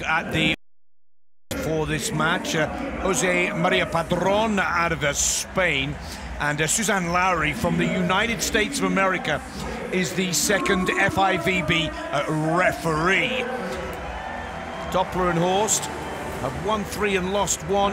at the for this match. Jose Maria Padron out of Spain, and Suzanne Lowry from the United States of America is the second FIVB referee. Doppler and Horst have won 3 and lost 1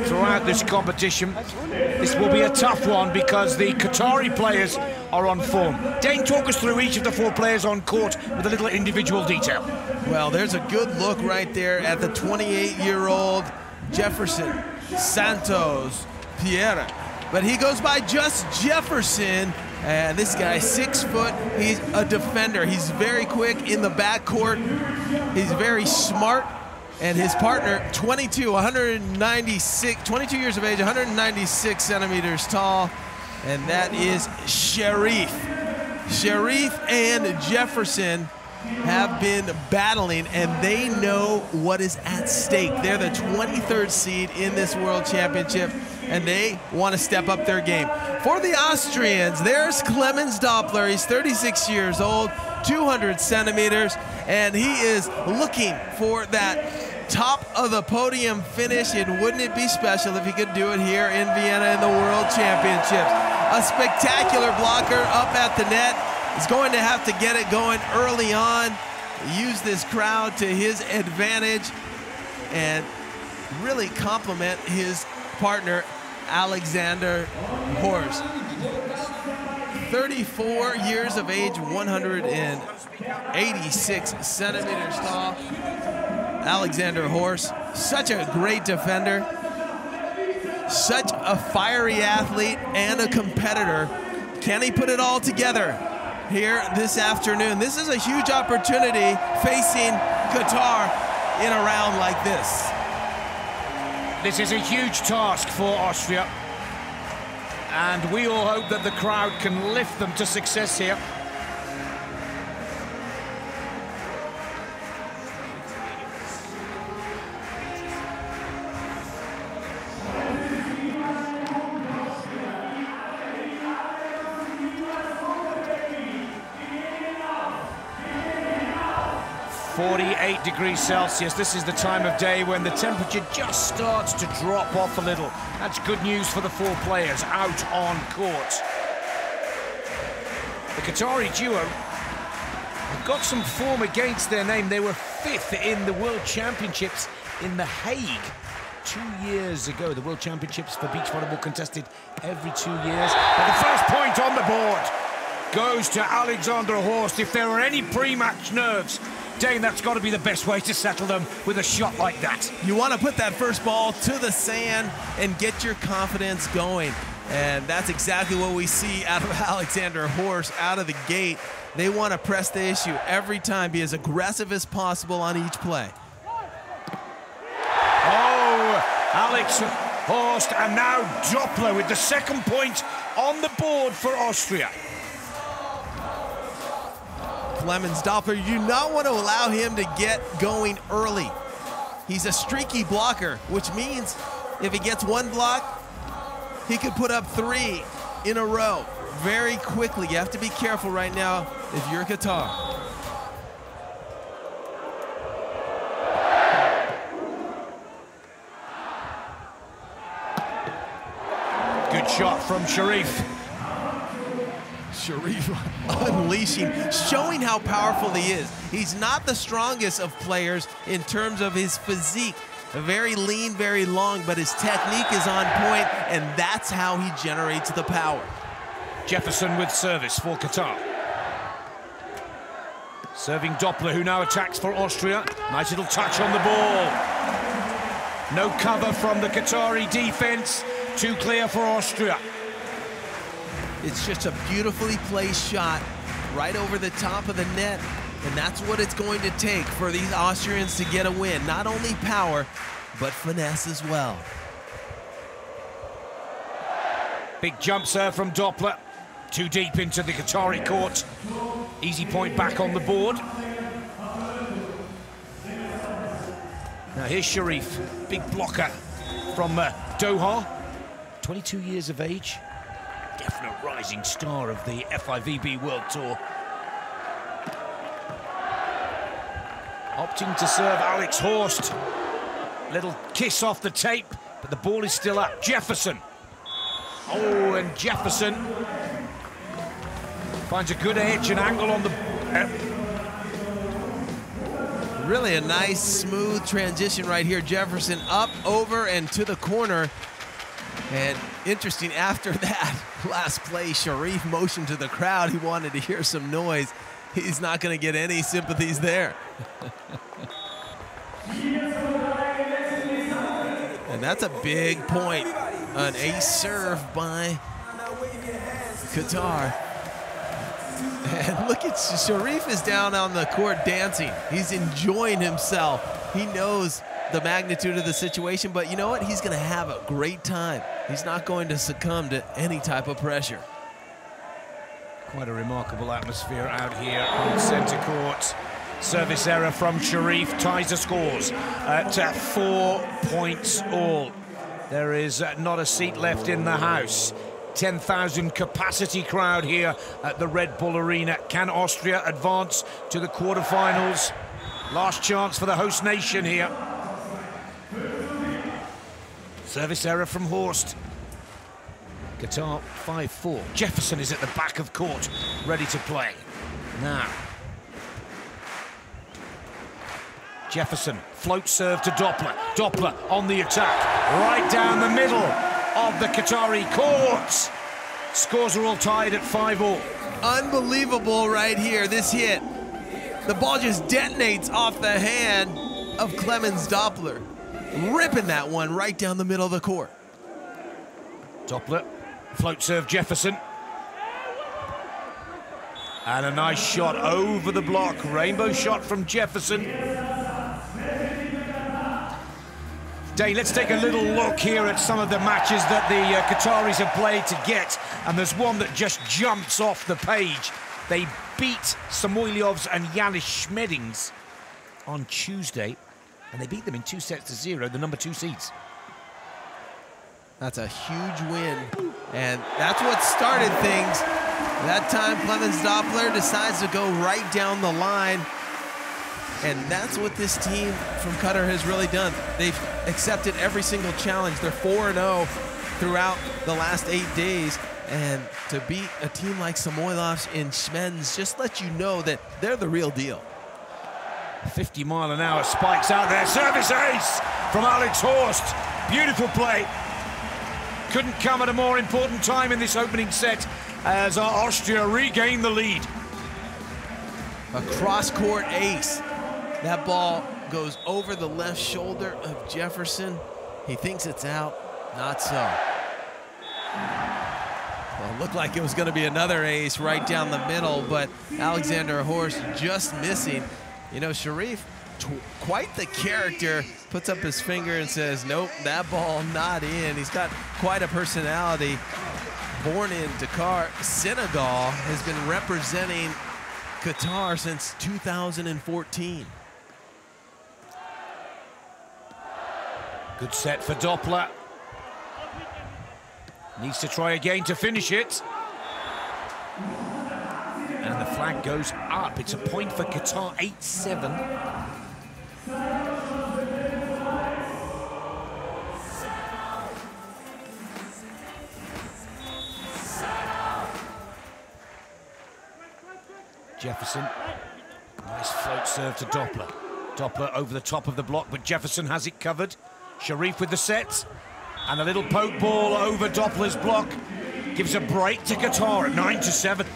throughout this competition. This will be a tough one because the Qatari players are on form. Dane, talk us through each of the 4 players on court with a little individual detail. Well, there's a good look right there at the 28-year-old Jefferson Santos Pierre. But he goes by just Jefferson. And this guy, 6 foot, he's a defender. He's very quick in the backcourt. He's very smart. And his partner, 22 years of age, 196 centimeters tall. And that is Cherif. Cherif and Jefferson have been battling, and they know what is at stake. They're the 23rd seed in this World Championship, and they want to step up their game. For the Austrians, there's Clemens Doppler. He's 36 years old, 200 centimeters, and he is looking for that top of the podium finish, and wouldn't it be special if he could do it here in Vienna in the World Championships. A spectacular blocker up at the net. He's going to have to get it going early on, use this crowd to his advantage, and really compliment his partner, Alexander Horst. 34 years of age, 186 centimeters tall. Alexander Horst, such a great defender, such a fiery athlete and a competitor. Can he put it all together here this afternoon? This is a huge opportunity facing Qatar in a round like this. This is a huge task for Austria, and we all hope that the crowd can lift them to success here. (48°C). This is the time of day when the temperature just starts to drop off a little. That's good news for the 4 players out on court. The Qatari duo have got some form against their name. They were 5th in the World Championships in The Hague 2 years ago. The World Championships for beach volleyball contested every 2 years. But the first point on the board goes to Alexander Horst. If there are any pre-match nerves, Dane, that's got to be the best way to settle them with a shot like that. You want to put that first ball to the sand and get your confidence going. And that's exactly what we see out of Alexander Horst out of the gate. They want to press the issue every time, be as aggressive as possible on each play. Oh, Alex Horst, and now Doppler with the second point on the board for Austria. Clemens Doppler, you do not want to allow him to get going early. He's a streaky blocker, which means if he gets 1 block, he could put up 3 in a row very quickly. You have to be careful right now if you're Qatar. Good shot from Cherif. Cherif unleashing, showing how powerful he is. He's not the strongest of players in terms of his physique. Very lean, very long, but his technique is on point, and that's how he generates the power. Jefferson with service for Qatar. Serving Doppler, who now attacks for Austria. Nice little touch on the ball. No cover from the Qatari defense. Too clear for Austria. It's just a beautifully placed shot right over the top of the net, and that's what it's going to take for these Austrians to get a win. Not only power, but finesse as well. Big jump serve from Doppler. Too deep into the Qatari court. Easy point back on the board. Now here's Cherif, big blocker from Doha. 22 years of age. Definite rising star of the FIVB World Tour. Up opting to serve Alex Horst. Little kiss off the tape, but the ball is still up. Jefferson. Oh, and Jefferson finds a good edge and angle on the... Really a nice, smooth transition right here. Jefferson up, over, and to the corner. And interesting, after that last play, Cherif motioned to the crowd. He wanted to hear some noise. He's not going to get any sympathies there. And that's a big point. An ace serve by Qatar. And look at Cherif is down on the court dancing. He's enjoying himself. He knows the magnitude of the situation, but you know what? He's going to have a great time. He's not going to succumb to any type of pressure. Quite a remarkable atmosphere out here on centre court. Service error from Cherif ties the scores at 4 points all. There is not a seat left in the house. 10,000 capacity crowd here at the Red Bull Arena. Can Austria advance to the quarterfinals? Last chance for the host nation here. Service error from Horst. Qatar 5-4. Jefferson is at the back of court, ready to play. Now. Jefferson, float serve to Doppler. Doppler on the attack, right down the middle of the Qatari courts. Scores are all tied at 5-all. Unbelievable right here, this hit. The ball just detonates off the hand of Clemens Doppler, ripping that one right down the middle of the court. Doppler, float serve Jefferson. And a nice shot over the block. Rainbow shot from Jefferson. Dane, let's take a little look here at some of the matches that the Qataris have played to get. And there's one that just jumps off the page. They beat Samoilyovs and Yanis Schmeddings on Tuesday. And they beat them in 2-0, the number 2 seeds. That's a huge win. And that's what started things. That time, Clemens Doppler decides to go right down the line. And that's what this team from Qatar has really done. They've accepted every single challenge. They're 4-0 throughout the last 8 days. And to beat a team like Samoilyovs and Schmeddings just lets you know that they're the real deal. 50-mile-an-hour spikes out there. Service ace from Alex Horst. Beautiful play. Couldn't come at a more important time in this opening set as Austria regain the lead. A cross-court ace. That ball goes over the left shoulder of Jefferson. He thinks it's out. Not so. Well, it looked like it was going to be another ace right down the middle, but Alexander Horst just missing. You know, Cherif, quite the character, puts up his finger and says, nope, that ball not in. He's got quite a personality. Born in Dakar, Senegal, has been representing Qatar since 2014. Good set for Doppler. Needs to try again to finish it. And the flag goes up. It's a point for Qatar, 8-7. Jefferson. Nice float serve to Doppler. Doppler over the top of the block, but Jefferson has it covered. Cherif with the set. And a little poke ball over Doppler's block. Gives a break to Qatar at 9-7.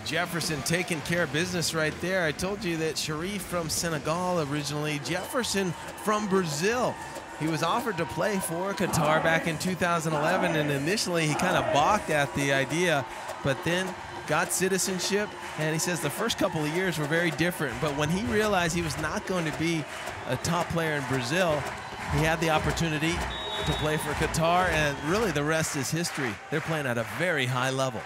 Jefferson taking care of business right there. I told you that Cherif from Senegal originally, Jefferson from Brazil. He was offered to play for Qatar back in 2011, and initially he kind of balked at the idea, but then got citizenship, and he says the first couple of years were very different, but when he realized he was not going to be a top player in Brazil, he had the opportunity to play for Qatar, and really the rest is history. They're playing at a very high level.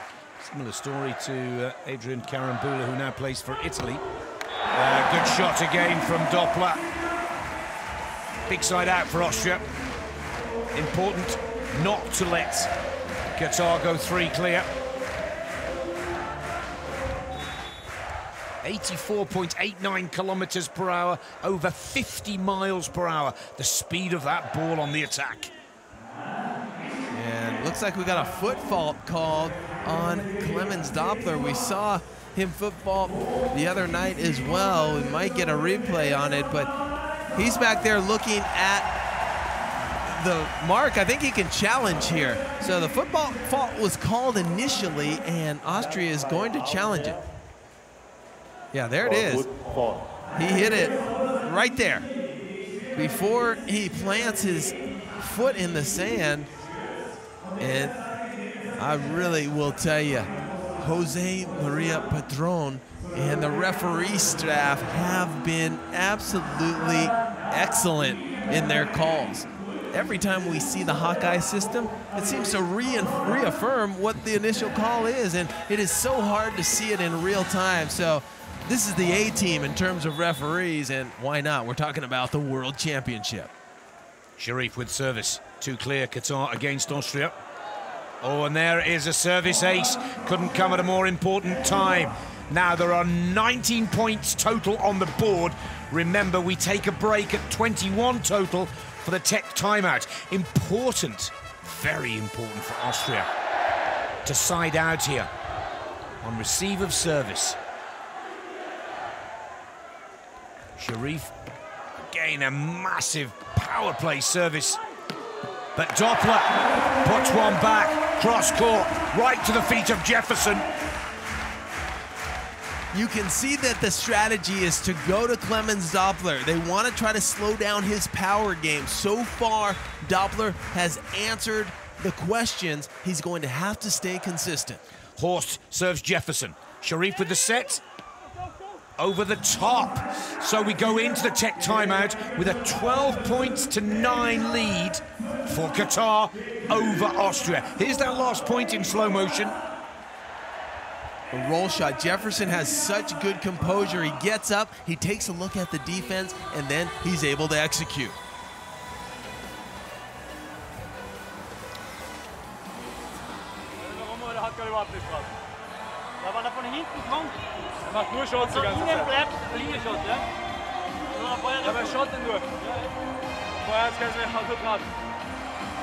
Similar story to Adrian Carambula, who now plays for Italy. Good shot again from Doppler. Big side out for Austria. Important not to let Qatar go 3 clear. 84.89 kilometers per hour, over 50 miles per hour. The speed of that ball on the attack. And looks like we got a foot fault called on Clemens Doppler. We saw him foot fault the other night as well. We might get a replay on it, but he's back there looking at the mark. I think he can challenge here. So the football fault was called initially, and Austria is going to challenge it. Yeah, there it is. He hit it right there before he plants his foot in the sand. And I really will tell you, Jose Maria Padron and the referee staff have been absolutely excellent in their calls. Every time we see the Hawkeye system, it seems to reaffirm what the initial call is, and it is so hard to see it in real time. So this is the A team in terms of referees, and why not? We're talking about the World Championship. Cherif with service. Too clear, Qatar against Austria. Oh, and there is a service ace. Couldn't come at a more important time. Now there are 19 points total on the board. Remember, we take a break at 21 total for the tech timeout. Important, very important for Austria to side out here on receive of service. Cherif, again, a massive power play service. But Doppler puts one back, cross court, right to the feet of Jefferson. You can see that the strategy is to go to Clemens Doppler. They want to try to slow down his power game. So far, Doppler has answered the questions. He's going to have to stay consistent. Horst serves Jefferson. Cherif with the set. Over the top. So we go into the tech timeout with a 12-9 lead for Qatar over Austria. Here's that last point in slow motion. A roll shot. Jefferson has such good composure. He gets up, he takes a look at the defense, and then he's able to execute. Macht nur Shots die ganze Zeit. Bleibt Linie-Shot, ja? Aber Shot nur. Vorher kannst du nicht mal gut machen.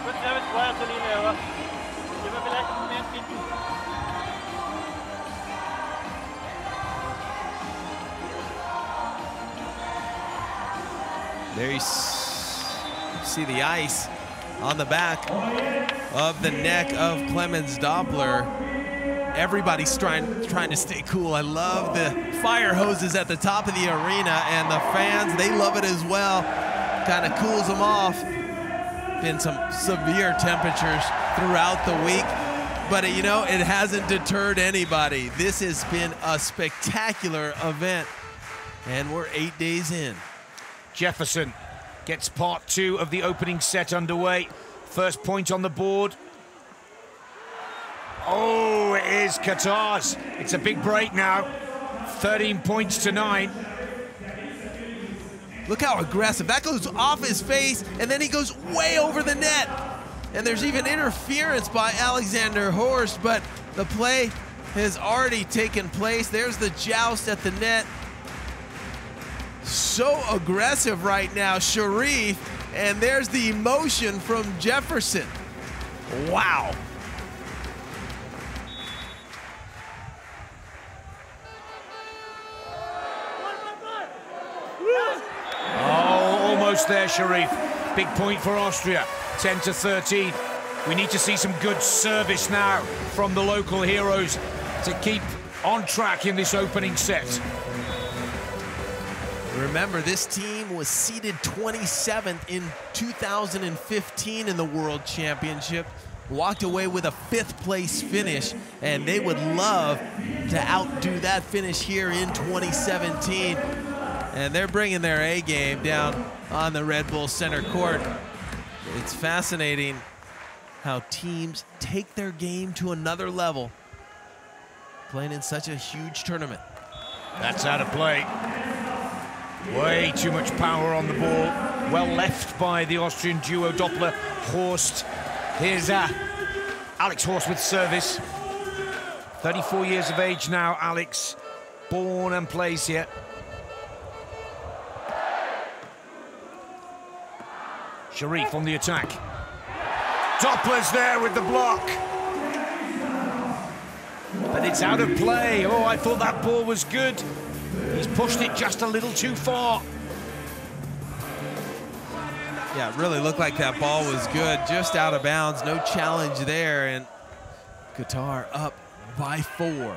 Gut, der wird vorher zur Linie, aber ich will vielleicht einen Moment bitten. There you see the ice on the back of the neck of Clemens Doppler. Everybody's trying to stay cool. I love the fire hoses at the top of the arena, and the fans, they love it as well. Kind of cools them off. Been some severe temperatures throughout the week, but you know, it hasn't deterred anybody. This has been a spectacular event, and we're 8 days in. Jefferson gets part two of the opening set underway. First point on the board. Oh, it is Qatar's. It's a big break now. 13-9. Look how aggressive. That goes off his face, and then he goes way over the net. And there's even interference by Alexander Horst, but the play has already taken place. There's the joust at the net. So aggressive right now, Cherif, and there's the emotion from Jefferson. Wow. Oh, almost there, Cherif. Big point for Austria, 10-13. We need to see some good service now from the local heroes to keep on track in this opening set. Remember, this team was seeded 27th in 2015 in the World Championship, walked away with a 5th place finish, and they would love to outdo that finish here in 2017. And they're bringing their A game down on the Red Bull Center court. It's fascinating how teams take their game to another level, playing in such a huge tournament. That's out of play. Way too much power on the ball. Well left by the Austrian duo, Doppler, Horst. Here's Alex Horst with service. 34 years of age now, Alex. born and plays here. Cherif on the attack. Doppler's there with the block. But it's out of play. Oh, I thought that ball was good. He's pushed it just a little too far. Yeah, it really looked like that ball was good, just out of bounds, no challenge there, and Qatar up by 4.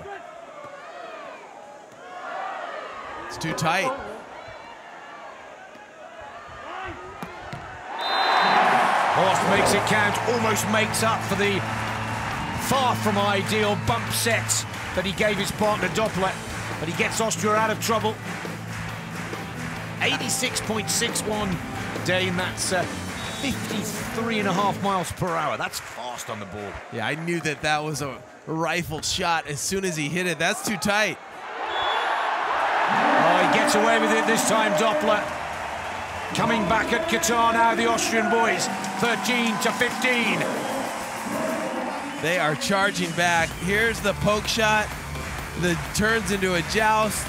It's too tight. Horst makes it count, almost makes up for the far from ideal bump set that he gave his partner Doppler, but he gets Austria out of trouble. 86.61 Dane, that's 53.5 miles per hour. That's fast on the ball. Yeah, I knew that that was a rifled shot as soon as he hit it. That's too tight. Oh, he gets away with it this time, Doppler. Coming back at Qatar now, the Austrian boys, 13-15. They are charging back. Here's the poke shot that turns into a joust.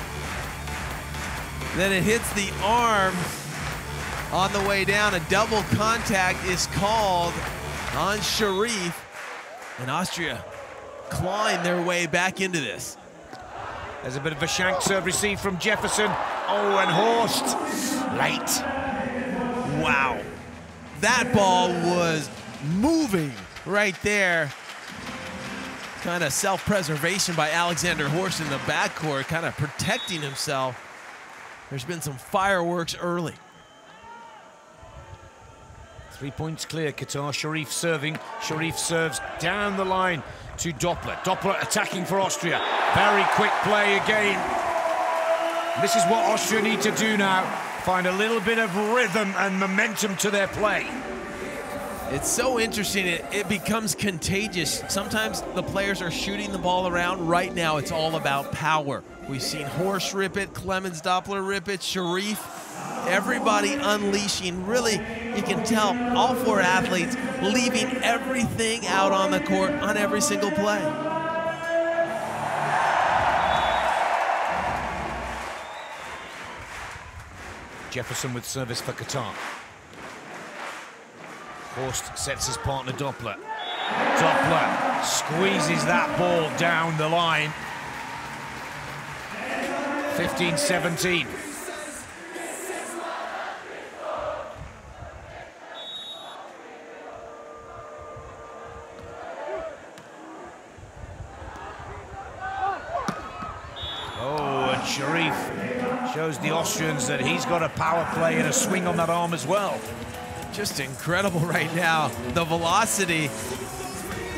Then it hits the arm on the way down. A double contact is called on Cherif, and Austria clawing their way back into this. There's a bit of a shank serve received from Jefferson. Oh, and Horst late. Wow. That ball was moving right there. Kind of self-preservation by Alexander Horst in the backcourt, kind of protecting himself. There's been some fireworks early. 3 points clear, Qatar. Cherif serving. Cherif serves down the line to Doppler. Doppler attacking for Austria. Very quick play again. This is what Austria need to do now. Find a little bit of rhythm and momentum to their play. It's so interesting, it becomes contagious. Sometimes the players are shooting the ball around. Right now, it's all about power. We've seen Horst rip it, Clemens Doppler rip it, Cherif, everybody unleashing. Really, you can tell all 4 athletes leaving everything out on the court on every single play. Jefferson with service for Qatar. Horst sets his partner Doppler. Doppler squeezes that ball down the line. 15-17. Oh, and Cherif shows the Austrians that he's got a power play and a swing on that arm as well. Just incredible right now, the velocity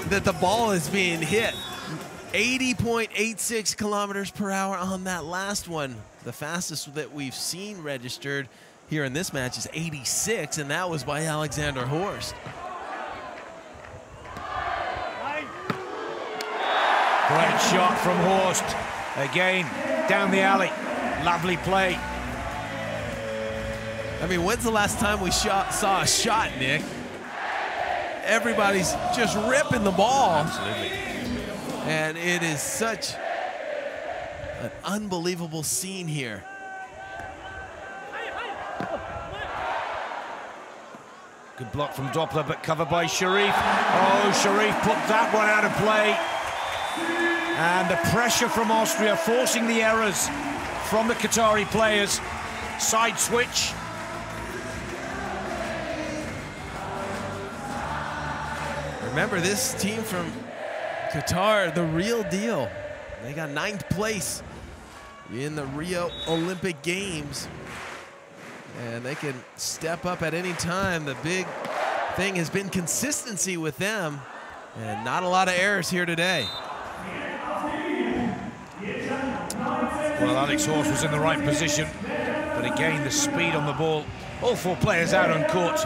that the ball is being hit. 80.86 kilometers per hour on that last one. The fastest that we've seen registered here in this match is 86, and that was by Alexander Horst. Great shot from Horst. Again, down the alley. Lovely play. I mean, when's the last time we saw a shot, Nick? Everybody's just ripping the ball. Absolutely. And it is such an unbelievable scene here. Good block from Doppler, but covered by Cherif. Oh, Cherif put that one out of play. And the pressure from Austria forcing the errors from the Qatari players. Side switch. Remember, this team from Qatar, the real deal. They got 9th place in the Rio Olympic Games. And they can step up at any time. The big thing has been consistency with them. And not a lot of errors here today. Well, Alex Horst was in the right position. But again, the speed on the ball. All 4 players out on court,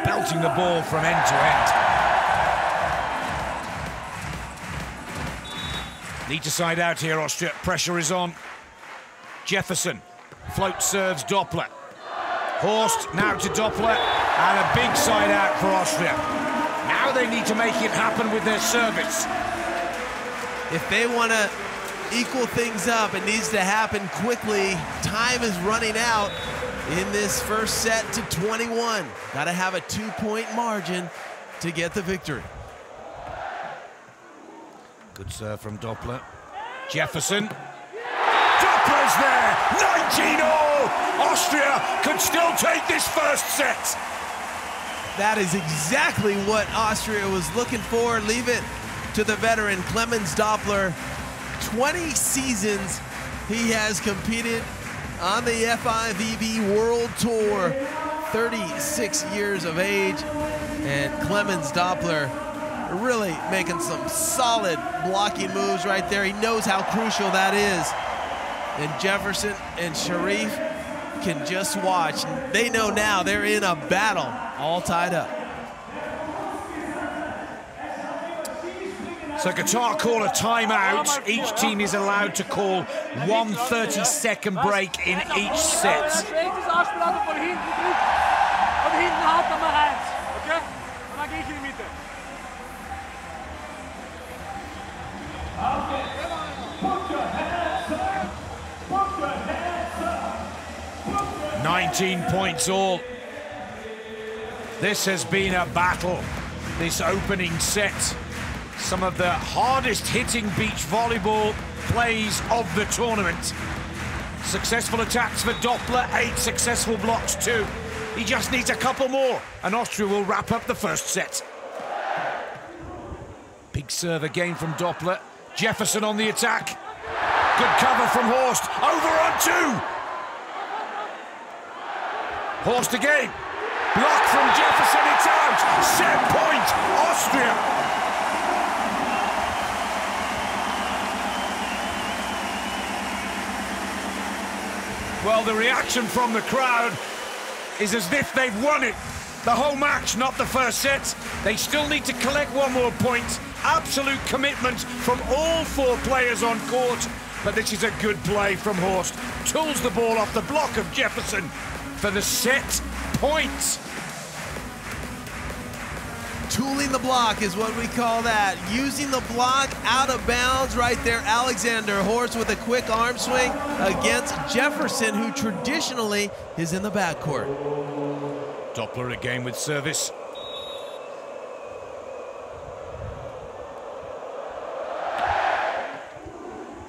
belting the ball from end to end. Need to side out here, Austria. Pressure is on. Jefferson. Float serves Doppler. Horst now to Doppler. And a big side out for Austria. Now they need to make it happen with their service. If they want to equal things up. It needs to happen quickly. Time is running out in this first set to 21. Got to have a 2-point margin to get the victory. Good serve from Doppler. Jefferson. Doppler's there! 19-all! Austria could still take this first set. That is exactly what Austria was looking for. Leave it to the veteran, Clemens Doppler. 20 seasons he has competed on the FIVB World Tour. 36 years of age. And Clemens Doppler really making some solid blocking moves right there. He knows how crucial that is. And Jefferson and Cherif can just watch. They know now they're in a battle, all tied up. So Qatar call a timeout. Each team is allowed to call 1 30-second break in each set. 19 points all. This has been a battle, this opening set. Some of the hardest hitting beach volleyball plays of the tournament. Successful attacks for Doppler, 8 successful blocks too. He just needs a couple more and Austria will wrap up the first set. Big serve again from Doppler. Jefferson on the attack. Good cover from Horst. Over on 2. Horst again. Block from Jefferson, it's out. Set point, Austria. Well, the reaction from the crowd is as if they've won it. The whole match, not the first set. They still need to collect one more point. Absolute commitment from all 4 players on court. But this is a good play from Horst. Tools the ball off the block of Jefferson for the set point. Tooling the block is what we call that. Using the block out of bounds right there. Alexander Horst with a quick arm swing against Jefferson, who traditionally is in the backcourt. Doppler again with service.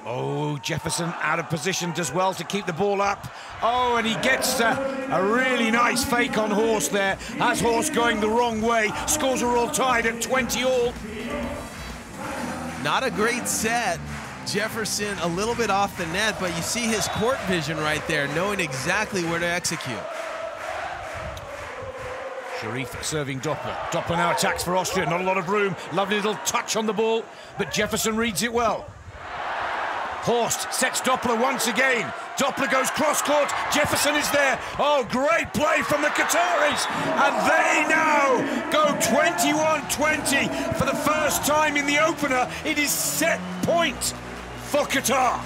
Oh, Jefferson out of position, does well to keep the ball up. Oh, and he gets a really nice fake on Horst there. Has Horst going the wrong way. Scores are all tied at 20 all. Not a great set. Jefferson a little bit off the net, but you see his court vision right there, knowing exactly where to execute. Cherif serving Doppler. Doppler now attacks for Austria. Not a lot of room. Lovely little touch on the ball, but Jefferson reads it well. Horst sets Doppler once again. Doppler goes cross-court. Jefferson is there. Oh, great play from the Qataris. And they now go 21-20 for the first time in the opener. It is set point for Qatar.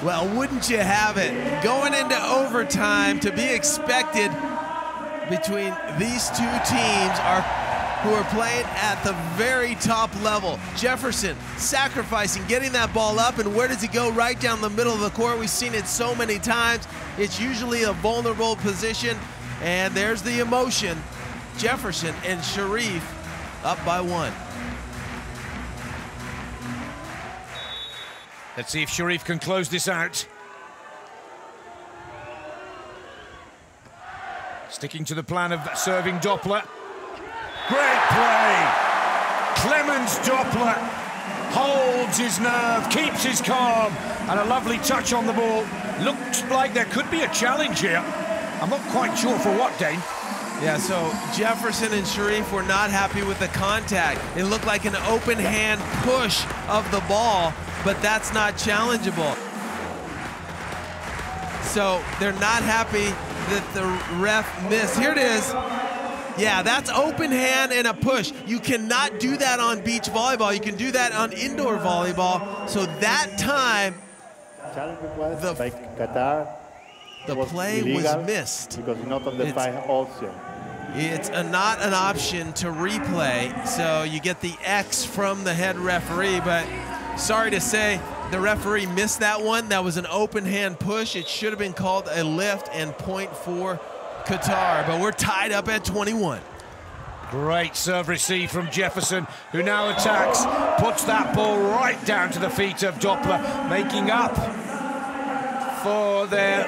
Well, wouldn't you have it? Going into overtime, to be expected between these 2 teams who are playing at the very top level. Jefferson sacrificing, getting that ball up, and where does he go? Right down the middle of the court. We've seen it so many times. It's usually a vulnerable position, and there's the emotion. Jefferson and Cherif up by 1. Let's see if Cherif can close this out. Sticking to the plan of serving Doppler. Great play. Clemens Doppler holds his nerve, keeps his calm, and a lovely touch on the ball. Looks like there could be a challenge here. I'm not quite sure for what, Dane. Yeah, so Jefferson and Cherif were not happy with the contact. It looked like an open hand push of the ball, but that's not challengeable. So they're not happy that the ref missed. Here it is. Yeah, that's open hand and a push. You cannot do that on beach volleyball. You can do that on indoor volleyball. So that time, the play was missed. Because not on the 5 also. It's not an option to replay, so you get the X from the head referee, but sorry to say, The referee missed that one. That was an open hand push. It should have been called a lift and point for Qatar, but we're tied up at 21. Great serve receive from Jefferson, who now attacks, puts that ball right down to the feet of Doppler, making up for their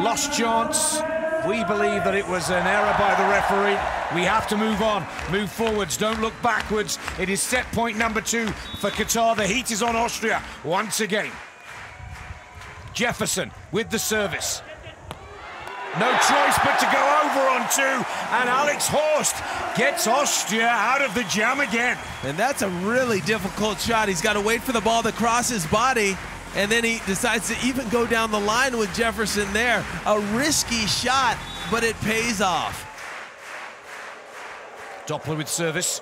lost chance. We believe that it was an error by the referee. We have to move on, move forwards, don't look backwards. It is set point number 2 for Qatar. The heat is on Austria once again. Jefferson with the service. No choice but to go over on 2, and Alex Horst gets Austria out of the jam again. And that's a really difficult shot. He's got to wait for the ball to cross his body, and then he decides to even go down the line with Jefferson there. A risky shot, but it pays off. Doppler with service.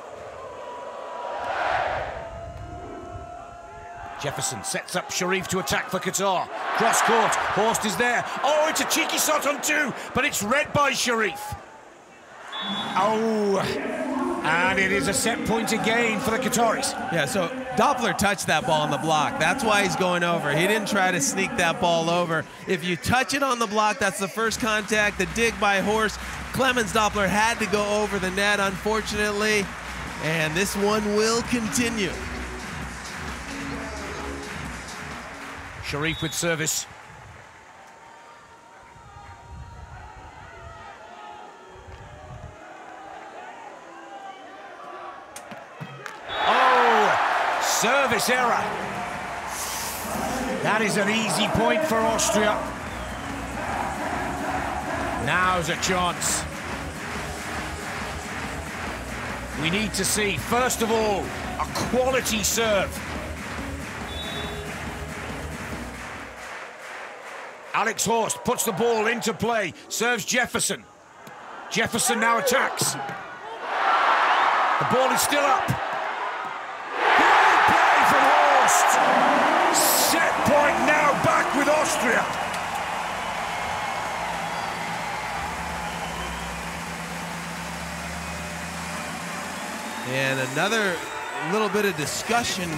Jefferson sets up Cherif to attack for Qatar. Cross court, Horst is there. Oh, it's a cheeky shot on 2, but it's read by Cherif. Oh, and it is a set point again for the Qataris. Yeah, so Doppler touched that ball on the block. That's why he's going over. He didn't try to sneak that ball over. If you touch it on the block, that's the first contact. The dig by Horst. Clemens Doppler had to go over the net, unfortunately, and this one will continue. Cherif with service. Oh, service error. That is an easy point for Austria. Now's a chance. We need to see, first of all, a quality serve. Alex Horst puts the ball into play, serves Jefferson. Jefferson now attacks. The ball is still up. Great play from Horst. Set point now back with Austria. And another little bit of discussion.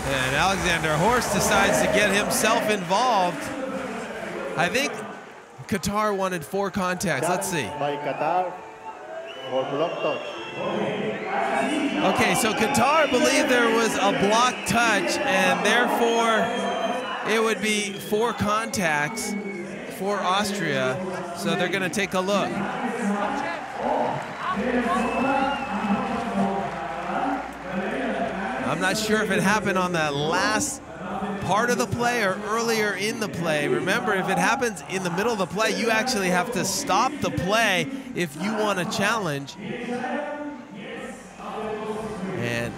And Alexander Horst decides to get himself involved. I think Qatar wanted 4 contacts. Let's see. By Qatar for block touch. Okay, so Qatar believed there was a block touch, and therefore it would be 4 contacts for Austria. So they're going to take a look. I'm not sure if it happened on that last part of the play or earlier in the play. Remember, if it happens in the middle of the play, you actually have to stop the play if you want to challenge. And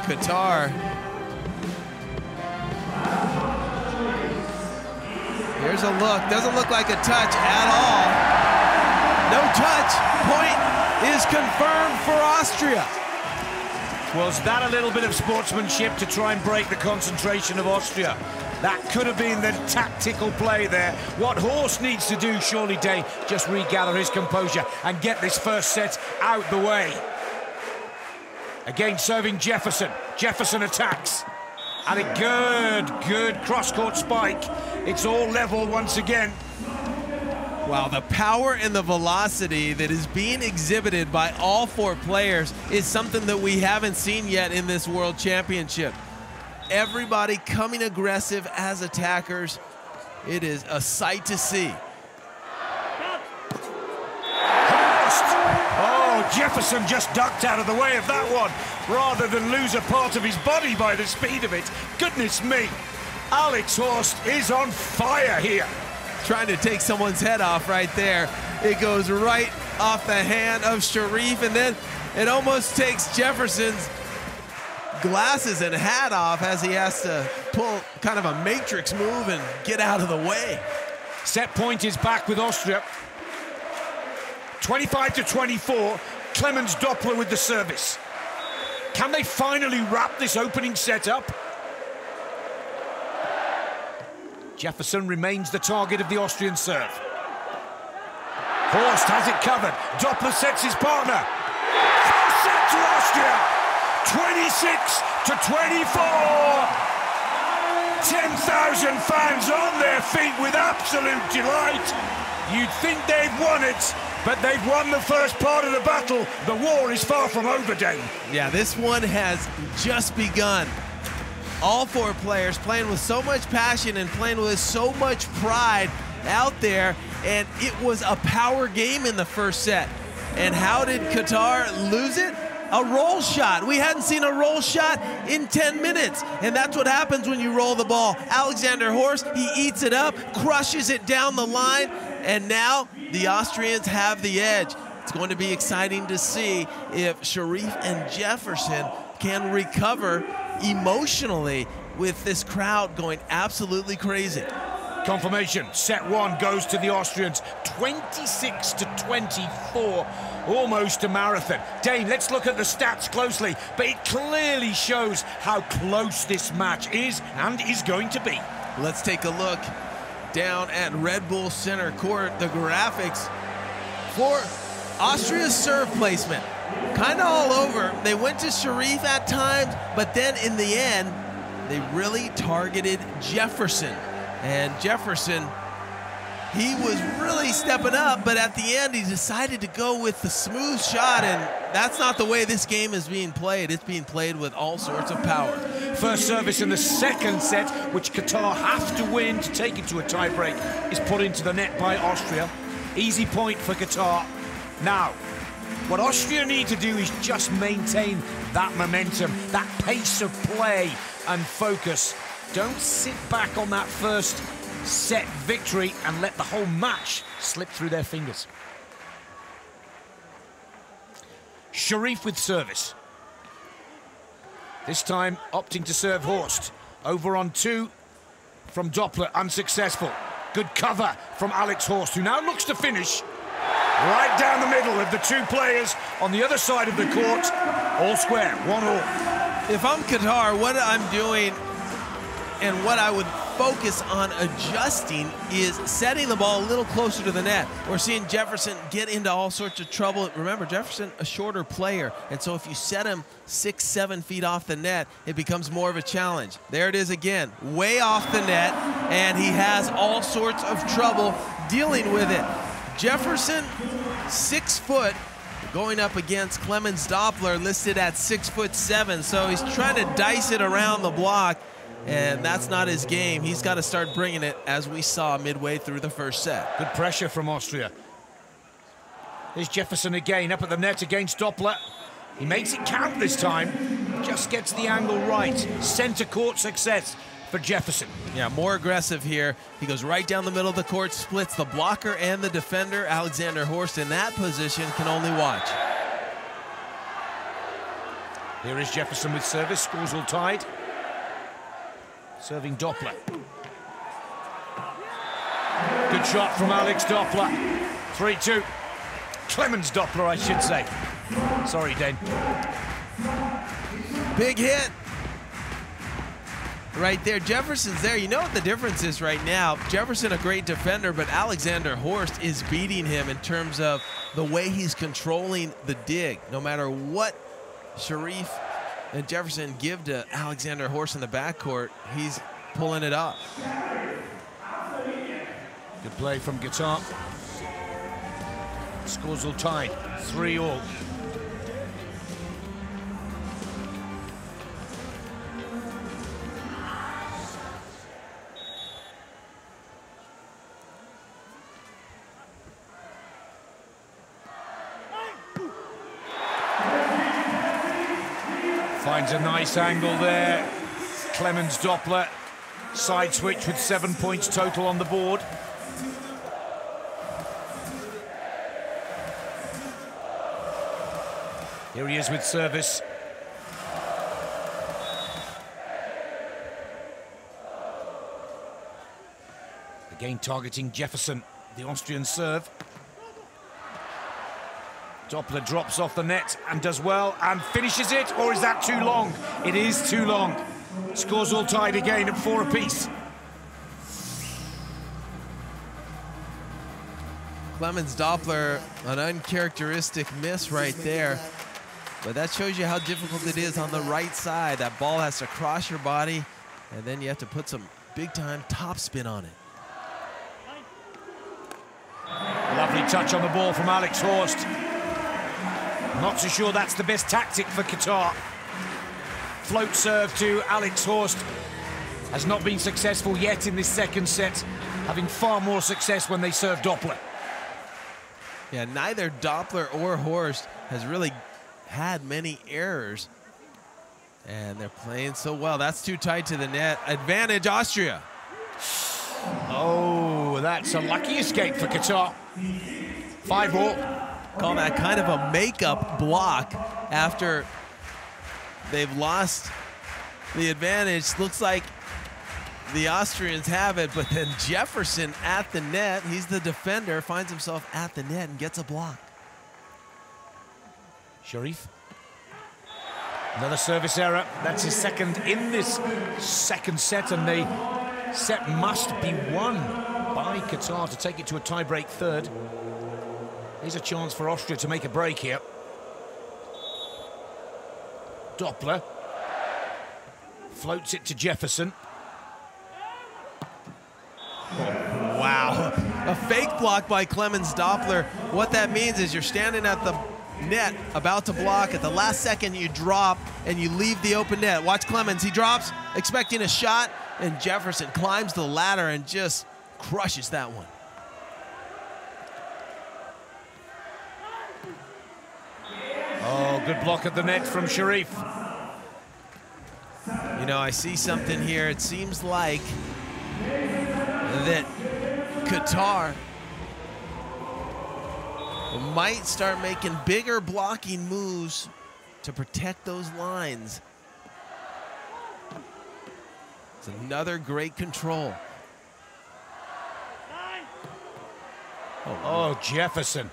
Qatar. Here's a look. Doesn't look like a touch at all. No touch. Point is confirmed for Austria. Was that a little bit of sportsmanship to try and break the concentration of Austria? That could have been the tactical play there. What Horst needs to do, surely, Dave, just regather his composure and get this first set out the way. Again, serving Jefferson. Jefferson attacks. And a good cross-court spike. It's all level once again. Wow, the power and the velocity that is being exhibited by all 4 players is something that we haven't seen yet in this World Championship. Everybody coming aggressive as attackers. It is a sight to see. Horst! Oh, Jefferson just ducked out of the way of that one rather than lose a part of his body by the speed of it. Goodness me, Alex Horst is on fire here. Trying to take someone's head off right there. It goes right off the hand of Cherif, and then it almost takes Jefferson's glasses and hat off as he has to pull kind of a matrix move and get out of the way. Set point is back with Austria. 25-24, Clemens Doppler with the service. Can they finally wrap this opening set up? Jefferson remains the target of the Austrian serve. Horst has it covered. Doppler sets his partner. First set to Austria. 26-24. 10,000 fans on their feet with absolute delight. You'd think they've won it, but they've won the first part of the battle. The war is far from over, Dane. Yeah, this one has just begun. All four players playing with so much passion and playing with so much pride out there, and it was a power game in the first set. And how did Qatar lose it? A roll shot. We hadn't seen a roll shot in 10 minutes, and that's what happens when you roll the ball. Alexander Horst, he eats it up, crushes it down the line, and now the Austrians have the edge. It's going to be exciting to see if Cherif and Jefferson can recover emotionally with this crowd going absolutely crazy. Confirmation, set one goes to the Austrians, 26-24, almost a marathon. Dane, let's look at the stats closely, but it clearly shows how close this match is and is going to be. Let's take a look down at Red Bull Center Court, the graphics for Austria's serve placement. Kind of all over. They went to Cherif at times, but then in the end, they really targeted Jefferson. And Jefferson, he was really stepping up, but at the end, he decided to go with the smooth shot, and that's not the way this game is being played. It's being played with all sorts of power. First service in the second set, which Qatar have to win to take it to a tiebreak, is put into the net by Austria. Easy point for Qatar. Now, what Austria need to do is just maintain that momentum, that pace of play and focus. Don't sit back on that first set victory and let the whole match slip through their fingers. Cherif with service. This time opting to serve Horst. Over on two from Doppler, unsuccessful. Good cover from Alex Horst, who now looks to finish right down the middle of the two players on the other side of the court. All square, 1-1. If I'm Qatar, what I'm doing and what I would focus on adjusting is setting the ball a little closer to the net. We're seeing Jefferson get into all sorts of trouble. Remember, Jefferson, a shorter player, and so if you set him 6-7 feet off the net, it becomes more of a challenge. There it is again, way off the net, and he has all sorts of trouble dealing with it. Jefferson, 6 foot, going up against Clemens Doppler, listed at 6'7", so he's trying to dice it around the block, and that's not his game. He's got to start bringing it, as we saw midway through the first set. Good pressure from Austria. Here's Jefferson again, up at the net against Doppler. He makes it count this time, just gets the angle right. Center court success for Jefferson. Yeah, more aggressive here. He goes right down the middle of the court, splits the blocker and the defender. Alexander Horst in that position can only watch. Here is Jefferson with service, scores all tied. Serving Doppler. Good shot from Alex Doppler. 3-2. Clemens Doppler, I should say. Sorry, Dane. Big hit. Right there, Jefferson's there. You know what the difference is right now? Jefferson, a great defender, but Alexander Horst is beating him in terms of the way he's controlling the dig. No matter what Cherif and Jefferson give to Alexander Horst in the backcourt, he's pulling it up. Good play from Qatar. Scores all tied, 3-3. Finds a nice angle there. Clemens Doppler, side switch with 7 points total on the board. Here he is with service. Again targeting Jefferson, the Austrian serve. Doppler drops off the net and does well and finishes it, or is that too long? It is too long. Scores all tied again at 4 apiece. Clemens Doppler, an uncharacteristic miss right there. But that shows you how difficult it is on the right side. That ball has to cross your body, and then you have to put some big-time topspin on it. Lovely touch on the ball from Alex Horst. Not so sure that's the best tactic for Qatar. Float serve to Alex Horst has not been successful yet in this second set, having far more success when they serve Doppler. Yeah, neither Doppler or Horst has really had many errors. And they're playing so well. That's too tight to the net. Advantage, Austria. Oh, that's a lucky escape for Qatar. 5-all. Call that kind of a makeup block after they've lost the advantage. Looks like the Austrians have it, but then Jefferson at the net. He's the defender, finds himself at the net and gets a block. Cherif. Another service error. That's his second in this second set, and the set must be won by Qatar to take it to a tie-break third. Here's a chance for Austria to make a break here. Doppler floats it to Jefferson. Wow, a fake block by Clemens Doppler. What that means is you're standing at the net about to block. At the last second you drop and you leave the open net. Watch Clemens, he drops expecting a shot, and Jefferson climbs the ladder and just crushes that one. Oh, good block at the net from Cherif. You know, I see something here. It seems like that Qatar might start making bigger blocking moves to protect those lines. It's another great control. Oh, Jefferson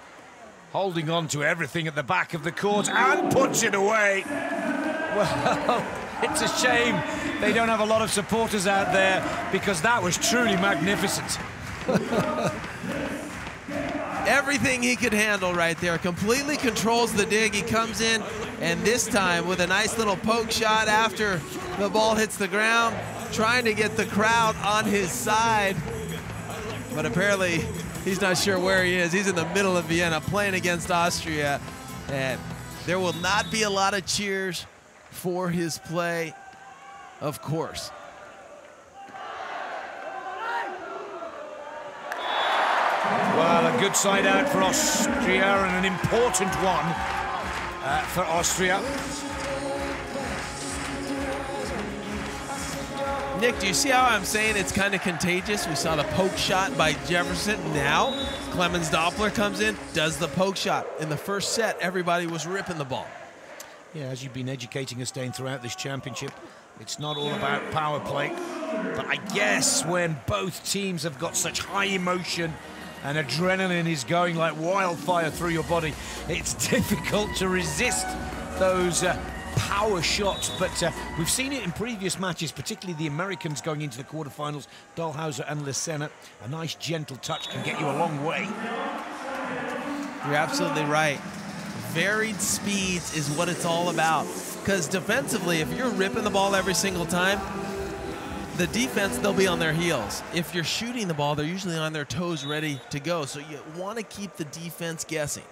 holding on to everything at the back of the court and puts it away. Well, it's a shame they don't have a lot of supporters out there, because that was truly magnificent. Everything he could handle right there. Completely controls the dig. He comes in, and this time with a nice little poke shot after the ball hits the ground, trying to get the crowd on his side. But apparently he's not sure where he is. He's in the middle of Vienna playing against Austria, and there will not be a lot of cheers for his play, of course. Well, a good side out for Austria, and an important one for Austria. Nick, do you see how I'm saying it's kind of contagious? We saw the poke shot by Jefferson. Now, Clemens Doppler comes in, does the poke shot. In the first set, everybody was ripping the ball. Yeah, as you've been educating us, Dane, throughout this championship, it's not all about power play. But I guess when both teams have got such high emotion and adrenaline is going like wildfire through your body, it's difficult to resist those power shots. But we've seen it in previous matches, particularly the Americans going into the quarterfinals, Dahlhauser and Lesena. A nice gentle touch can get you a long way. You're absolutely right. Varied speeds is what it's all about. Because defensively, if you're ripping the ball every single time, the defense, they'll be on their heels. If you're shooting the ball, they're usually on their toes ready to go. So you want to keep the defense guessing.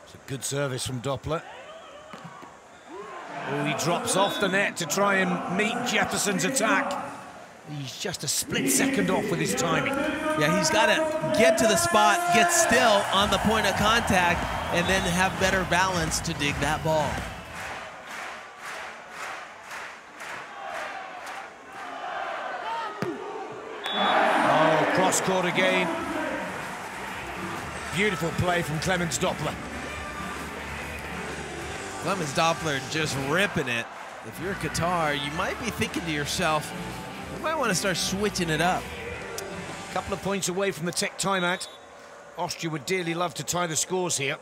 It's a good service from Doppler. Oh, he drops off the net to try and meet Jefferson's attack. He's just a split second off with his timing. Yeah, he's got to get to the spot, get still on the point of contact, and then have better balance to dig that ball. Oh, cross court again. Beautiful play from Clemens Doppler. Clemens Doppler just ripping it. If you're Qatar, you might be thinking to yourself, you might want to start switching it up. A couple of points away from the tech timeout. Austria would dearly love to tie the scores here.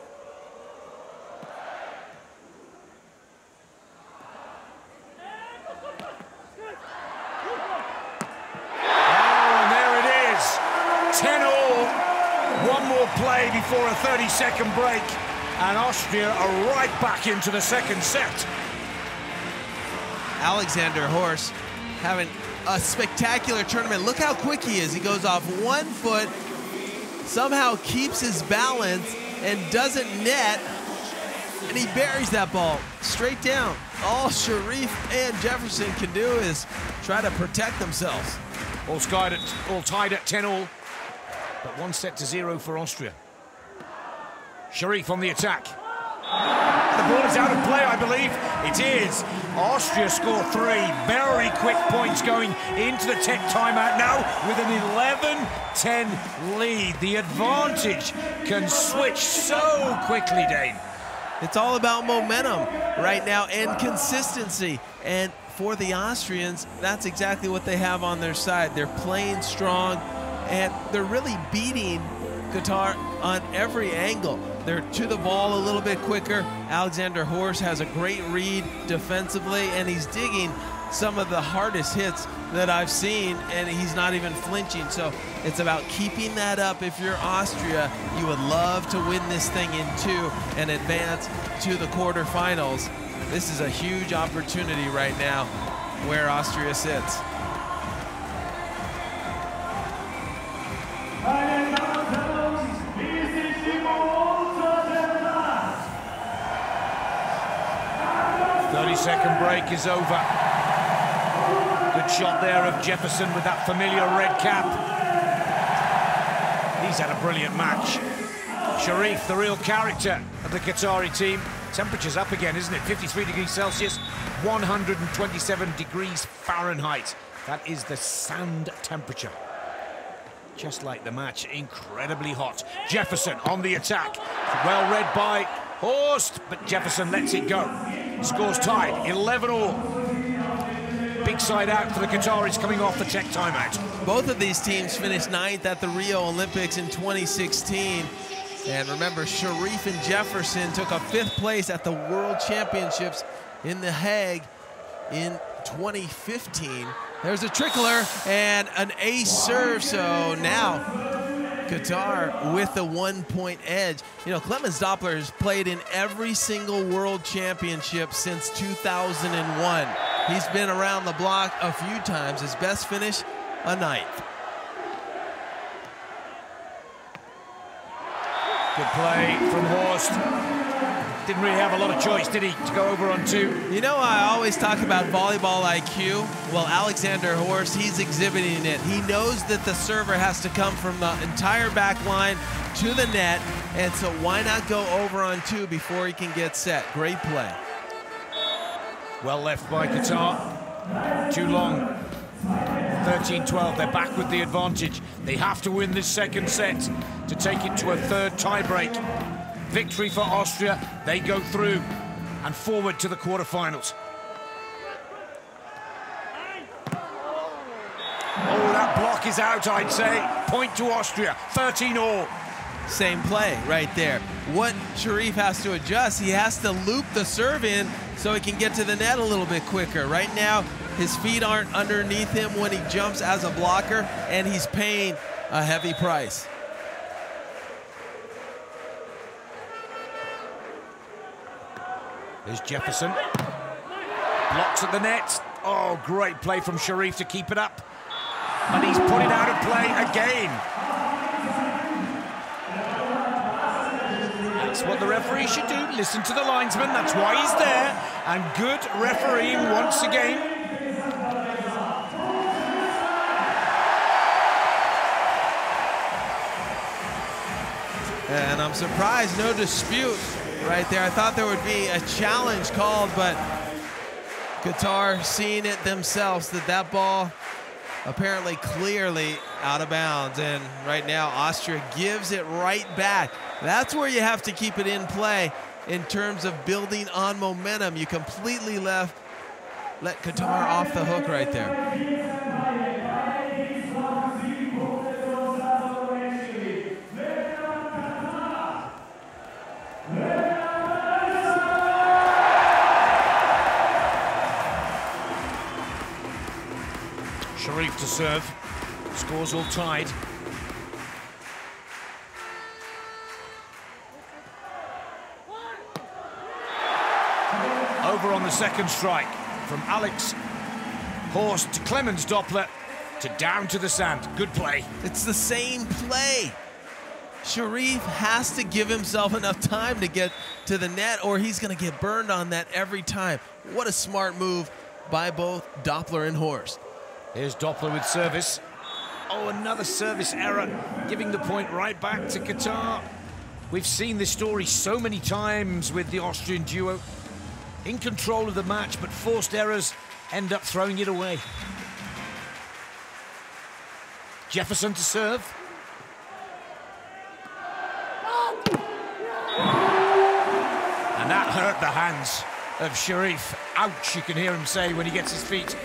Oh, and there it is. 10-all. One more play before a 30-second break. And Austria are right back into the second set. Alexander Horst having a spectacular tournament. Look how quick he is. He goes off 1 foot, somehow keeps his balance and doesn't net, and he buries that ball straight down. All Cherif and Jefferson can do is try to protect themselves. All tied at 10-all, but 1-0 for Austria. Cherif on the attack. The ball is out of play, I believe. It is. Austria score 3. Very quick points going into the tech timeout now with an 11-10 lead. The advantage can switch so quickly, Dane. It's all about momentum right now and consistency. And for the Austrians, that's exactly what they have on their side. They're playing strong, and they're really beating Qatar on every angle. They're to the ball a little bit quicker. Alexander Horst has a great read defensively, and he's digging some of the hardest hits that I've seen, and he's not even flinching. So it's about keeping that up. If you're Austria, you would love to win this thing in 2 and advance to the quarterfinals. This is a huge opportunity right now where Austria sits. Second break is over. Good shot there of Jefferson with that familiar red cap. He's had a brilliant match. Cherif, the real character of the Qatari team. Temperature's up again, isn't it? 53 degrees Celsius, 127 degrees Fahrenheit. That is the sand temperature. Just like the match, incredibly hot. Jefferson on the attack. Well read by Horst, but Jefferson lets it go. Scores tied, 11-all. Big side out for the Qataris coming off the tech timeout. Both of these teams finished 9th at the Rio Olympics in 2016. And remember, Cherif and Jefferson took a 5th place at the World Championships in The Hague in 2015. There's a trickler and an ace serve, so now Qatar with the 1-point edge. You know, Clemens Doppler has played in every single World Championship since 2001. He's been around the block a few times. His best finish, a 9th. Good play from Horst. Didn't really have a lot of choice, did he, to go over on 2? You know, I always talk about volleyball IQ. Well, Alexander Horst, he's exhibiting it. He knows that the server has to come from the entire back line to the net, and so why not go over on 2 before he can get set? Great play. Well left by Qatar. Too long. 13-12, they're back with the advantage. They have to win this second set to take it to a 3rd tiebreak. Victory for Austria, they go through and forward to the quarterfinals. Oh, that block is out, I'd say. Point to Austria, 13-all. Same play right there. What Cherif has to adjust, he has to loop the serve in so he can get to the net a little bit quicker. Right now, his feet aren't underneath him when he jumps as a blocker, and he's paying a heavy price. There's Jefferson. Blocks at the net. Oh, great play from Cherif to keep it up. And he's put it out of play again. That's what the referee should do. Listen to the linesman. That's why he's there. And good refereeing once again. And I'm surprised, no dispute right there. I thought there would be a challenge called, but Qatar seeing it themselves that that ball apparently clearly out of bounds. And right now, Austria gives it right back. That's where you have to keep it in play in terms of building on momentum. You completely let Qatar off the hook right there. Cherif to serve. Scores all tied. over on the second strike. From Alex Horst to Clemens Doppler to down to the sand. Good play. It's the same play. Cherif has to give himself enough time to get to the net or he's going to get burned on that every time. What a smart move by both Doppler and Horst. Here's Doppler with service. Oh, another service error, giving the point right back to Qatar. We've seen this story so many times with the Austrian duo. In control of the match, but forced errors end up throwing it away. Jefferson to serve. And that hurt the hands of Cherif. Ouch, you can hear him say when he gets his feet.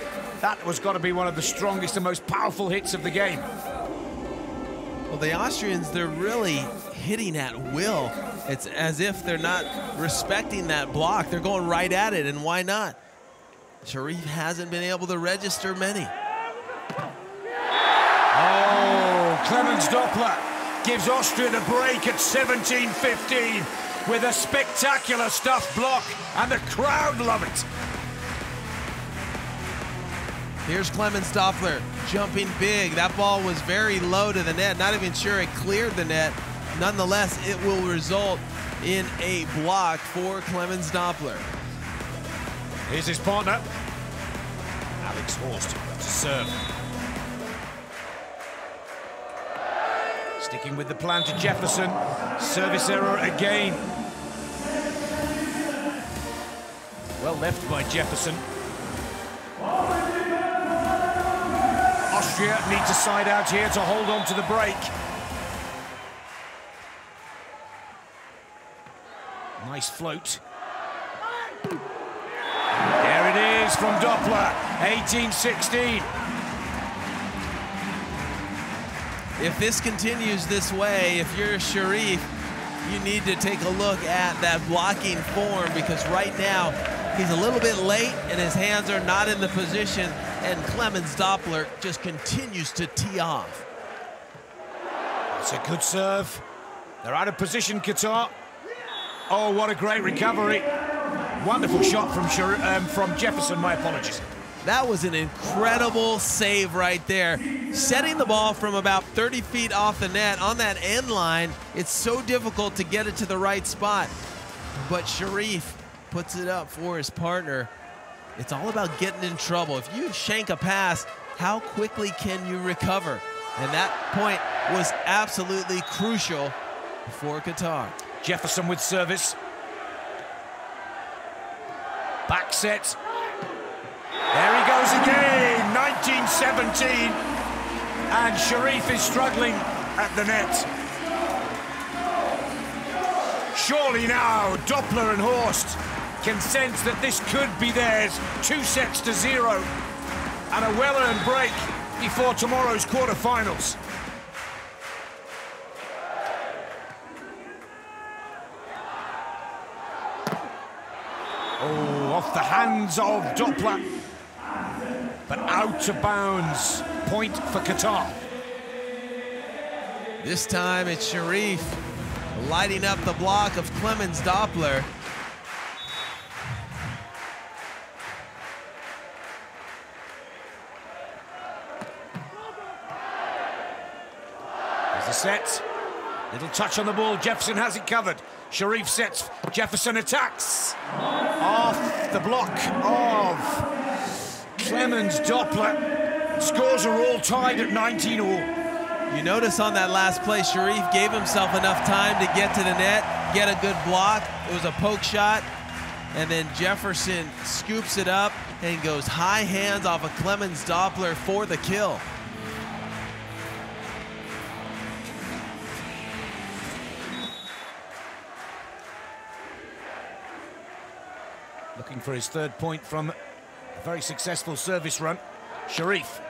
That was got to be one of the strongest and most powerful hits of the game. Well, the Austrians, they're really hitting at will. It's as if they're not respecting that block. They're going right at it, and why not? Cherif hasn't been able to register many. Oh, Clemens Doppler gives Austria the break at 17-15 with a spectacular stuffed block, and the crowd love it. Here's Clemens Doppler jumping big. That ball was very low to the net. Not even sure it cleared the net. Nonetheless, it will result in a block for Clemens Doppler. Here's his partner, Alex Horst, to serve. Sticking with the plan to Jefferson. Service error again. Well left by Jefferson. Austria need to side out here to hold on to the break. Nice float. There it is from Doppler, 18-16. If this continues this way, if you're Cherif, you need to take a look at that blocking form because right now he's a little bit late and his hands are not in the position, and Clemens Doppler just continues to tee off. It's a good serve. They're out of position, Qatar. Oh, what a great recovery. Wonderful shot from Jefferson, my apologies. That was an incredible save right there. Setting the ball from about 30 feet off the net on that end line, it's so difficult to get it to the right spot. But Cherif puts it up for his partner. It's all about getting in trouble. If you shank a pass, how quickly can you recover? And that point was absolutely crucial for Qatar. Jefferson with service. Back set. There he goes again, 19-17. And Cherif is struggling at the net. Surely now, Doppler and Horst can sense that this could be theirs. 2-0, and a well-earned break before tomorrow's quarterfinals. Oh, off the hands of Doppler, but out of bounds. Point for Qatar. This time it's Cherif lighting up the block of Clemens Doppler. There's a set. Little touch on the ball. Jefferson has it covered. Cherif sets. Jefferson attacks. Off the block of Clemens Doppler. Scores are all tied at 19-all. You notice on that last play, Cherif gave himself enough time to get to the net, get a good block. It was a poke shot, and then Jefferson scoops it up and goes high hands off of Clemens Doppler for the kill. Looking for his third point from a very successful service run. Cherif.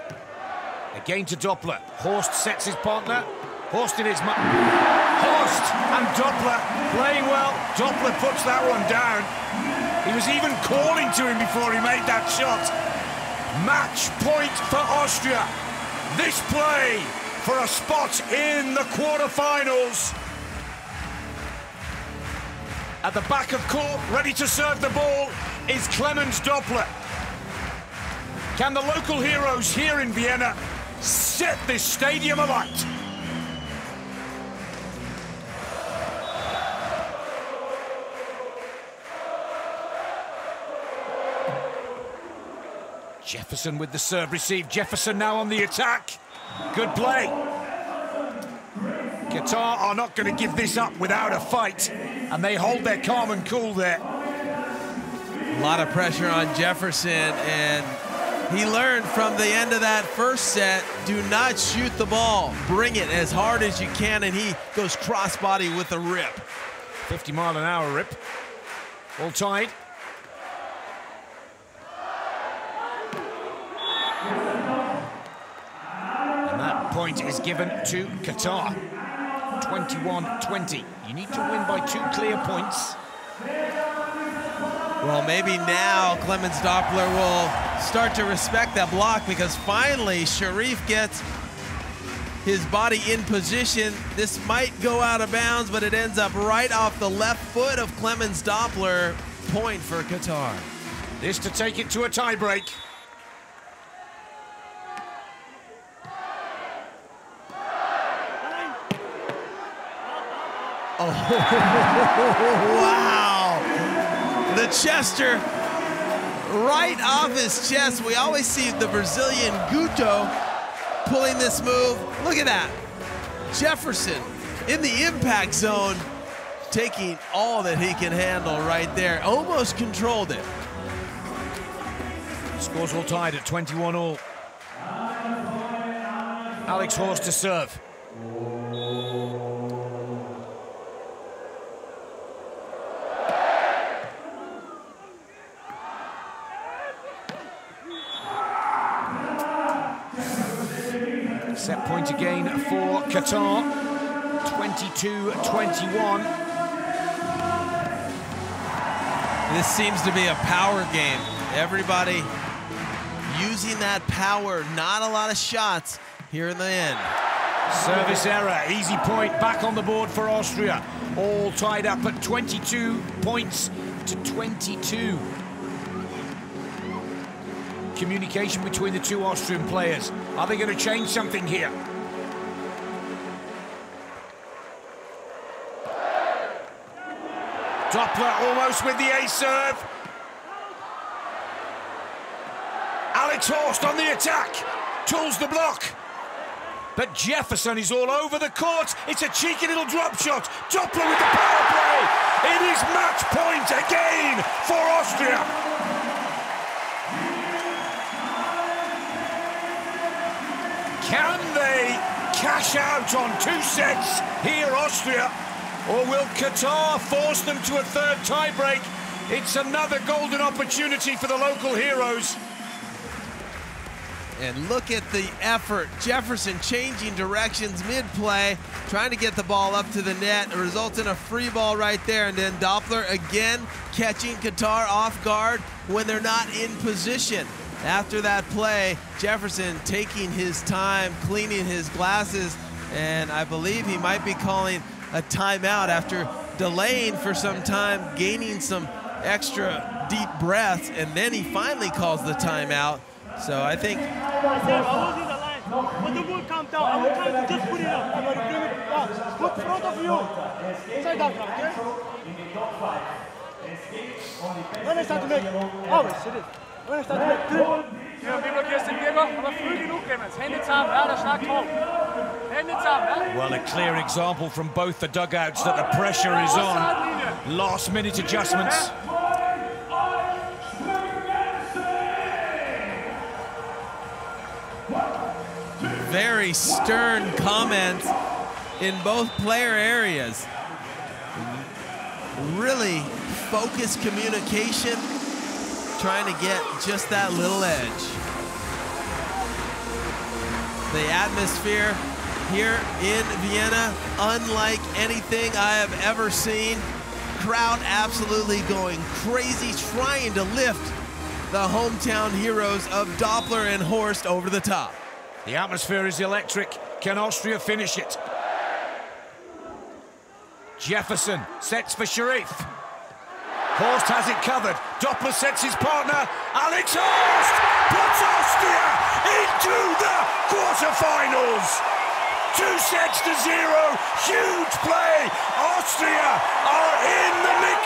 Again to Doppler. Horst sets his partner. Horst in his Horst and Doppler playing well. Doppler puts that one down. He was even calling to him before he made that shot. Match point for Austria. This play for a spot in the quarterfinals. At the back of court, ready to serve the ball, is Clemens Doppler. Can the local heroes here in Vienna set this stadium alight? Jefferson with the serve receive. Jefferson now on the attack. Good play. Qatar are not going to give this up without a fight, and they hold their calm and cool there. A lot of pressure on Jefferson, and he learned from the end of that first set, do not shoot the ball. Bring it as hard as you can, and he goes crossbody with a rip. 50-mile-an-hour rip. All tied. And that point is given to Qatar. 21-20. You need to win by 2 clear points. Well, maybe now Clemens Doppler will start to respect that block, because finally Cherif gets his body in position. This might go out of bounds, but it ends up right off the left foot of Clemens Doppler. Point for Qatar. This to take it to a tiebreak. Oh, wow. The Chester right off his chest. We always see the Brazilian Guto pulling this move. Look at that. Jefferson in the impact zone, taking all that he can handle right there. Almost controlled it. Scores all tied at 21-all. Alex Horst to serve. Set point again for Qatar, 22-21. This seems to be a power game. Everybody using that power, not a lot of shots here in the end. Service error, easy point, back on the board for Austria. All tied up at 22 points to 22. Communication between the two Austrian players. Are they going to change something here? Doppler almost with the ace serve. Alex Horst on the attack. Tools the block. But Jefferson is all over the court. It's a cheeky little drop shot. Doppler with the power play. It is match point again for Austria. Can they cash out on 2 sets here, Austria? Or will Qatar force them to a third tiebreak? It's another golden opportunity for the local heroes. And look at the effort. Jefferson changing directions mid-play, trying to get the ball up to the net. It results in a free ball right there. And then Doppler again catching Qatar off guard when they're not in position. After that play, Jefferson taking his time, cleaning his glasses, and I believe he might be calling a timeout after delaying for some time, gaining some extra deep breaths, and then he finally calls the timeout. So I think... I was in the line. When the ball comes down, I will try to just put it up. I'm going to bring it up. Put front of you. Inside that one, okay? When I start to make... Always, it is. When I start to make... Ja, vi blokerer sin virker, aber früh genug, Clemens. Hände sammen, ja, der Schlag drauf. Hände sammen, ja. Well, a clear example from both the dugouts that the pressure is on. Last-minute adjustments. Very stern comments in both player areas. Really focused communication, trying to get just that little edge. The atmosphere here in Vienna, unlike anything I have ever seen. Crowd absolutely going crazy, trying to lift the hometown heroes of Doppler and Horst over the top. The atmosphere is electric. Can Austria finish it? Jefferson sets for Cherif. Horst has it covered. Doppler sets his partner. Alex Horst puts Austria into the quarterfinals. 2-0. Huge play. Austria are in the mix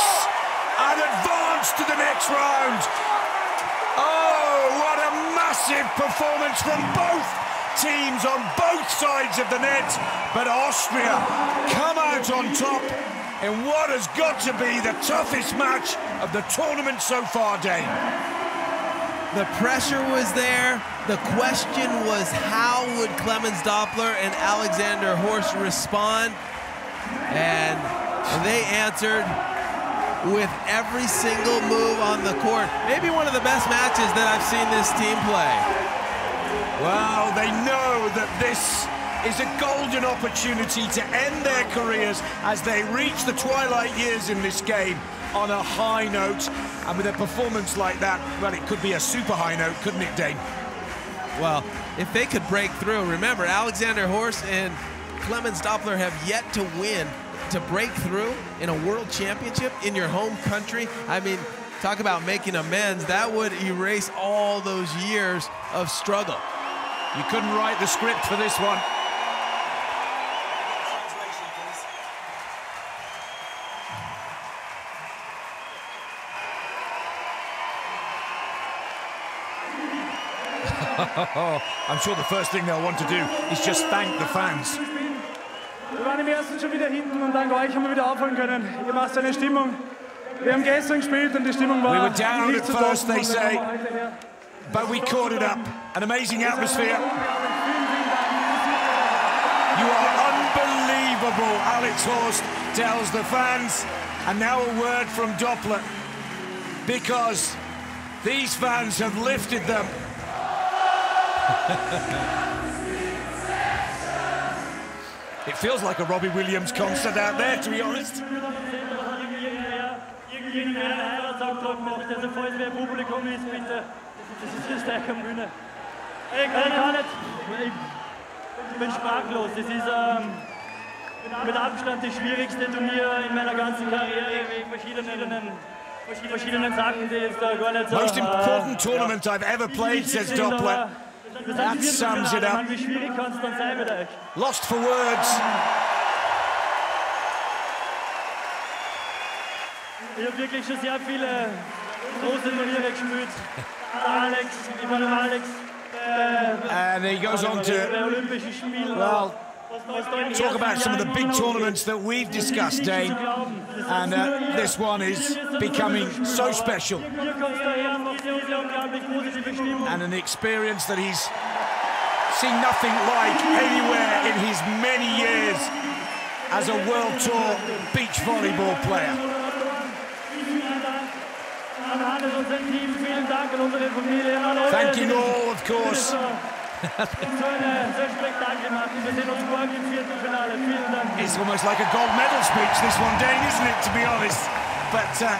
and advance to the next round. Oh, what a massive performance from both teams on both sides of the net. But Austria come out on top in what has got to be the toughest match of the tournament so far, Dane. The pressure was there. The question was, how would Clemens Doppler and Alexander Horst respond? And they answered with every single move on the court. Maybe one of the best matches that I've seen this team play. Well, they know that this is a golden opportunity to end their careers as they reach the twilight years in this game on a high note. And with a performance like that, well, it could be a super high note, couldn't it, Dane? Well, if they could break through, remember, Alexander Horst and Clemens Doppler have yet to win, to break through in a world championship in your home country. I mean, talk about making amends. That would erase all those years of struggle. You couldn't write the script for this one. I'm sure the first thing they'll want to do is just thank the fans. Wir waren im ersten schon wieder hinten und dank euch haben wir wieder aufholen können. Ihr macht eine Stimmung. Wir haben gestern gespielt und die Stimmung war We were down nicht at zu first, toppen. they say, but we caught it up. An amazing atmosphere. You are unbelievable, Alex Horst tells the fans. And now a word from Doppler, because these fans have lifted them. It feels like a Robbie Williams concert out there, to be honest. Ich bin sprachlos. Das ist mit Abstand das schwierigste Turnier in meiner ganzen Karriere wegen verschiedenen Sachen, die jetzt gar nicht so... Most important tournament I've ever played, says Doppler. That sums it up. Wie schwierig kann es dann sein mit euch? Lost for words. Ich habe wirklich schon sehr viele große Turniere gespielt. Alex, ich war Alex. And he goes on to, well, talk about some of the big tournaments that we've discussed, Dane. And this one is becoming so special. And an experience that he's seen nothing like anywhere in his many years as a World Tour beach volleyball player. Thanking all, of course. It's almost like a gold medal speech, this one, Dane, isn't it, to be honest? But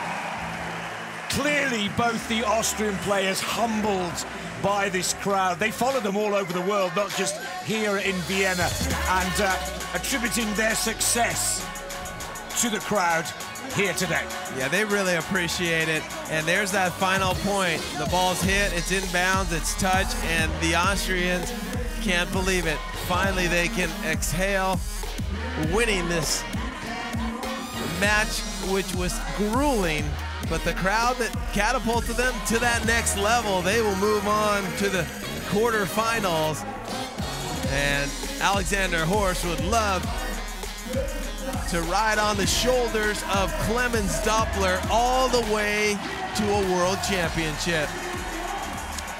clearly both the Austrian players humbled by this crowd. They follow them all over the world, not just here in Vienna, and attributing their success to the crowd here today. Yeah, they really appreciate it. And there's that final point. The ball's hit, it's inbounds, it's touch, and the Austrians can't believe it. Finally, they can exhale, winning this match, which was grueling, but the crowd that catapulted them to that next level, they will move on to the quarterfinals. And Alexander Horst would love to ride on the shoulders of Clemens Doppler all the way to a world championship.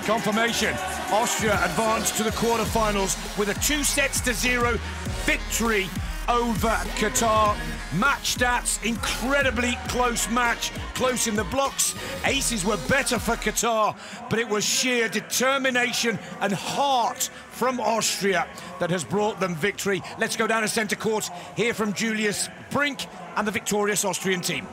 Confirmation, Austria advanced to the quarterfinals with a 2-0 victory over Qatar. Match stats, incredibly close match, close in the blocks. Aces were better for Qatar, but it was sheer determination and heart from Austria that has brought them victory. Let's go down to centre court, hear from Julius Brink and the victorious Austrian team.